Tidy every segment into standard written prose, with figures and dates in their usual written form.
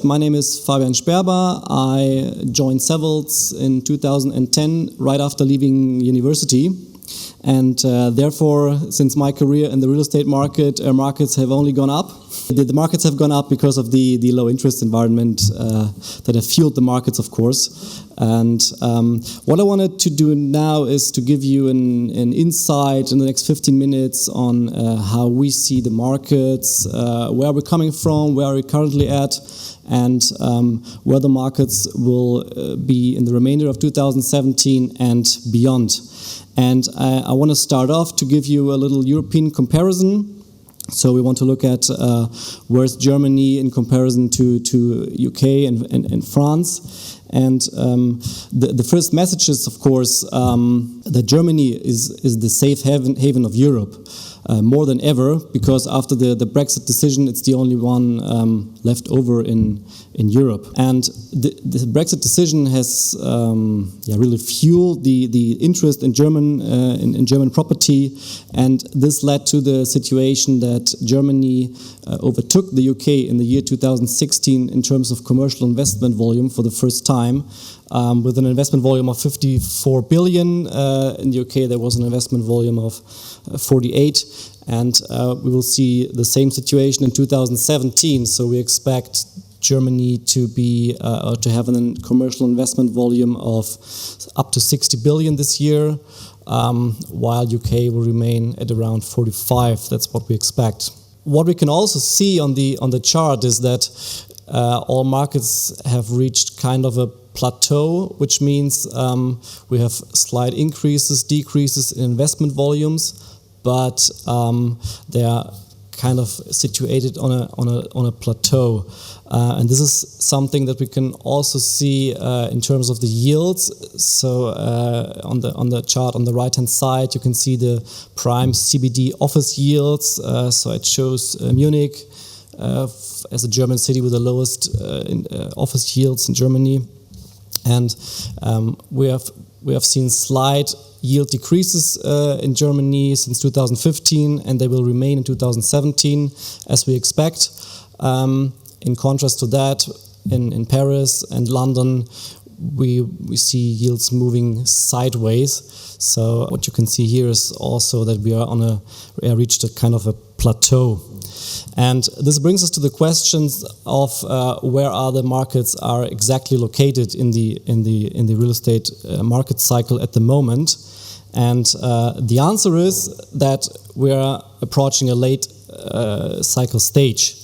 My name is Fabian Sperber. I joined Savills in 2010, right after leaving university. And therefore, since my career in the real estate market, markets have only gone up. The markets have gone up because of the low interest environment that have fueled the markets, of course. And what I wanted to do now is to give you an insight in the next 15 minutes on how we see the markets, where we're coming from, where we're currently at, and where the markets will be in the remainder of 2017 and beyond. And I want to start off to give you a little European comparison. So we want to look at where's Germany in comparison to UK and France. And the first message is, of course, that Germany is the safe haven of Europe. More than ever, because after the Brexit decision, it's the only one left over in Europe. And the Brexit decision has really fueled the interest in German property, and this led to the situation that Germany overtook the UK in the year 2016 in terms of commercial investment volume for the first time. With an investment volume of 54 billion. In the UK there was an investment volume of 48, and we will see the same situation in 2017. So we expect Germany to be to have a commercial investment volume of up to 60 billion this year, while UK will remain at around 45. That's what we expect. What we can also see on the chart is that all markets have reached kind of a plateau, which means we have slight increases, decreases in investment volumes, but they are kind of situated on a plateau, and this is something that we can also see in terms of the yields. So on the chart on the right hand side, you can see the prime CBD office yields. So it shows Munich as a German city with the lowest office yields in Germany. And we have seen slight yield decreases in Germany since 2015, and they will remain in 2017 as we expect. In contrast to that, in Paris and London, we see yields moving sideways. So what you can see here is also that we are reached a kind of a plateau. And this brings us to the questions of where are the markets are exactly located in the real estate market cycle at the moment. And the answer is that we are approaching a late cycle stage.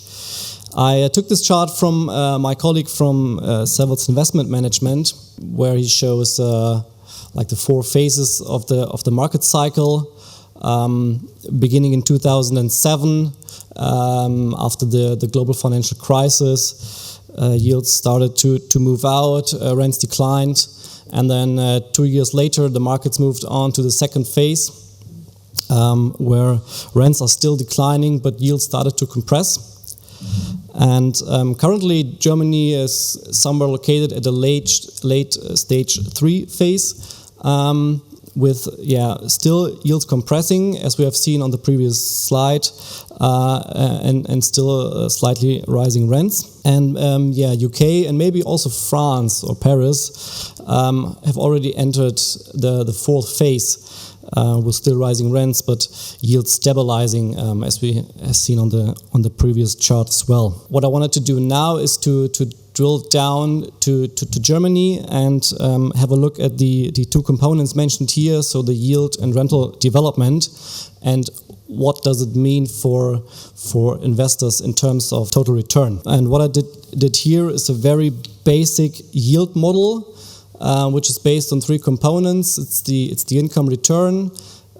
I took this chart from my colleague from Savills Investment Management, where he shows like the four phases of the market cycle. Beginning in 2007, after the global financial crisis, yields started to move out, rents declined, and then 2 years later the markets moved on to the second phase, where rents are still declining but yields started to compress. And currently Germany is somewhere located at a late stage 3 phase, with still yields compressing, as we have seen on the previous slide, and still slightly rising rents. And UK and maybe also France or Paris have already entered the fourth phase, with still rising rents, but yields stabilizing, as we have seen on the previous chart as well. What I wanted to do now is to drill down to Germany and have a look at the two components mentioned here, so the yield and rental development, and what does it mean for investors in terms of total return. And what I did here is a very basic yield model, which is based on three components. It's the income return,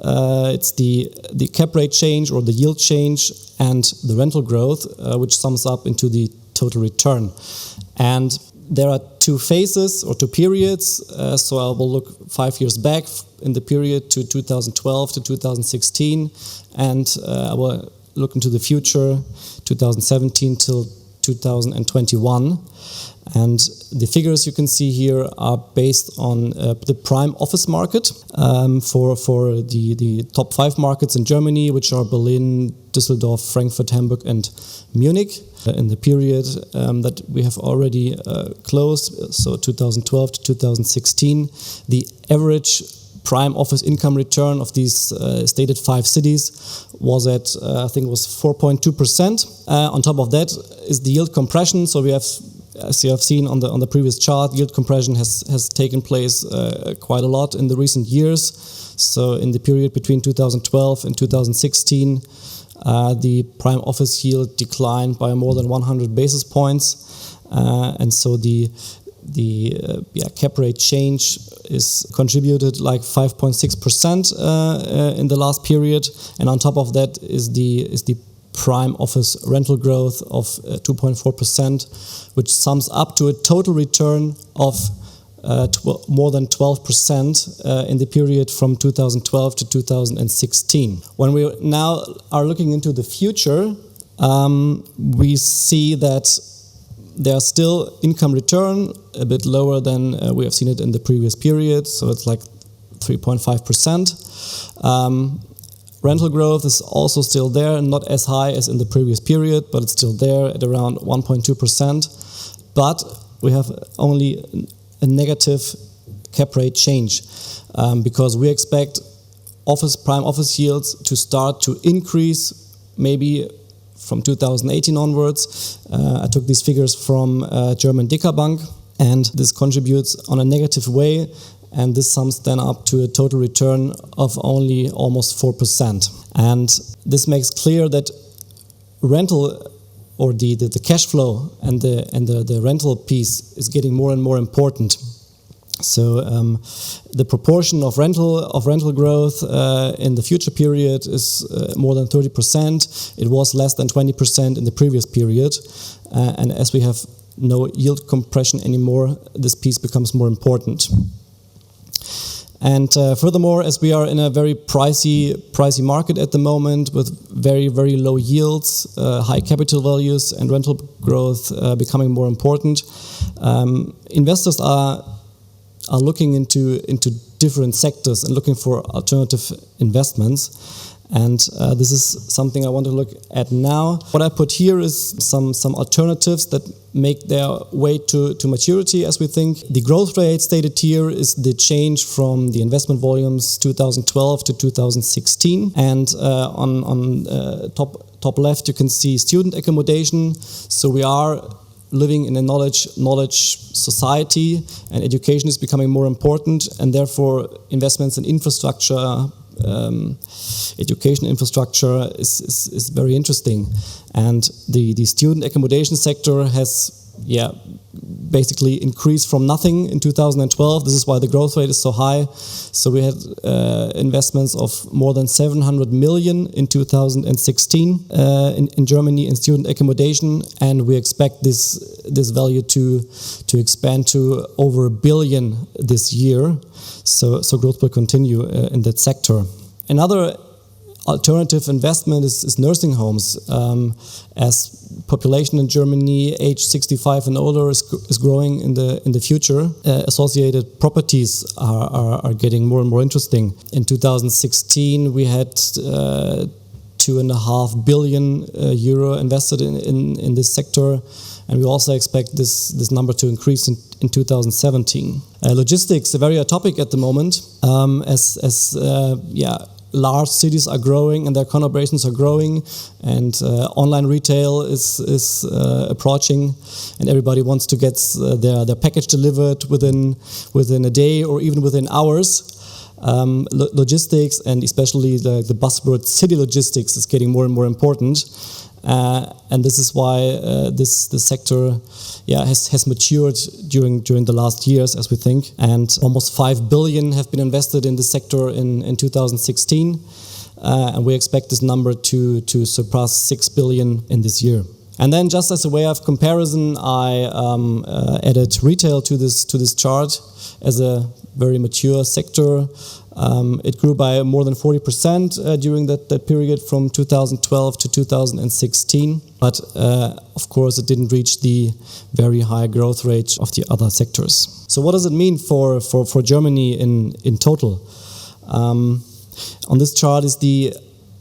it's the cap rate change or the yield change, and the rental growth, which sums up into the total return. And there are two phases or two periods, so I will look 5 years back in the period to 2012 to 2016, and I will look into the future, 2017 till 2021. And the figures you can see here are based on the prime office market for the top 5 markets in Germany, which are Berlin, Düsseldorf, Frankfurt, Hamburg, and Munich. In the period that we have already closed, so 2012 to 2016, the average prime office income return of these stated 5 cities was at, I think it was 4.2%. On top of that is the yield compression. So we have, as you have seen on the previous chart, yield compression has taken place quite a lot in the recent years. So in the period between 2012 and 2016, the prime office yield declined by more than 100 basis points, and so the cap rate change is contributed like 5.6% in the last period, and on top of that is the prime office rental growth of 2.4%, which sums up to a total return of more than 12% in the period from 2012 to 2016. When we now are looking into the future, we see that there's still income return a bit lower than we have seen it in the previous period, so it's like 3.5%. Rental growth is also still there, not as high as in the previous period, but it's still there at around 1.2%. But we have only a negative cap rate change because we expect prime office yields to start to increase maybe from 2018 onwards. I took these figures from German Dicker Bank, and this contributes on a negative way, and this sums then up to a total return of only almost 4%. And this makes clear that rental, or the cash flow and the rental piece is getting more and more important. So the proportion of rental growth in the future period is more than 30%. It was less than 20% in the previous period, and as we have no yield compression anymore, this piece becomes more important. And furthermore, as we are in a very pricey market at the moment with very, very low yields, high capital values, and rental growth becoming more important, investors are looking into different sectors and looking for alternative investments. And this is something I want to look at now. What I put here is some alternatives that make their way to maturity, as we think. The growth rate stated here is the change from the investment volumes 2012 to 2016. And on top left, you can see student accommodation. So we are living in a knowledge society, and education is becoming more important, and therefore investments in infrastructure, education infrastructure is very interesting. And the student accommodation sector has basically increased from nothing in 2012. This is why the growth rate is so high. So we had investments of more than 700 million in 2016 in Germany in student accommodation, and we expect this value to expand to over 1 billion this year. So growth will continue in that sector. Another alternative investment is nursing homes. As population in Germany age 65 and older is growing in the future, associated properties are getting more and more interesting. In 2016, we had 2.5 billion euro invested in this sector, and we also expect this number to increase in 2017. Logistics, a very hot topic at the moment, as large cities are growing and their conurbations are growing, and online retail is approaching, and everybody wants to get their package delivered within a day or even within hours. Logistics, and especially the buzzword city logistics, is getting more and more important, and this is why this sector has matured during the last years, as we think, and almost 5 billion have been invested in this sector in 2016, and we expect this number to surpass 6 billion in this year. And then, just as a way of comparison, I added retail to this chart as a very mature sector. It grew by more than 40% during that period from 2012 to 2016. But of course, it didn't reach the very high growth rate of the other sectors. So what does it mean for Germany in total? On this chart is the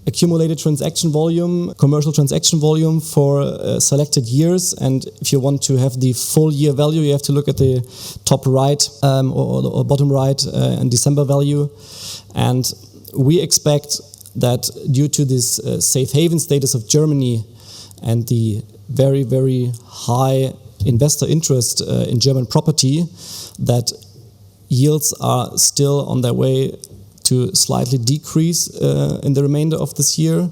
accumulated transaction volume, commercial transaction volume for selected years. And if you want to have the full year value, you have to look at the top right or bottom right and December value. And we expect that due to this safe haven status of Germany and the very, very high investor interest in German property, that yields are still on their way to slightly decrease in the remainder of this year.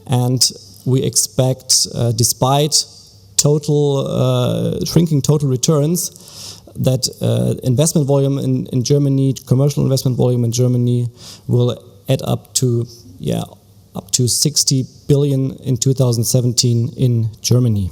And we expect, despite shrinking total returns, that investment volume in Germany, commercial investment volume in Germany, will add up to 60 billion in 2017 in Germany.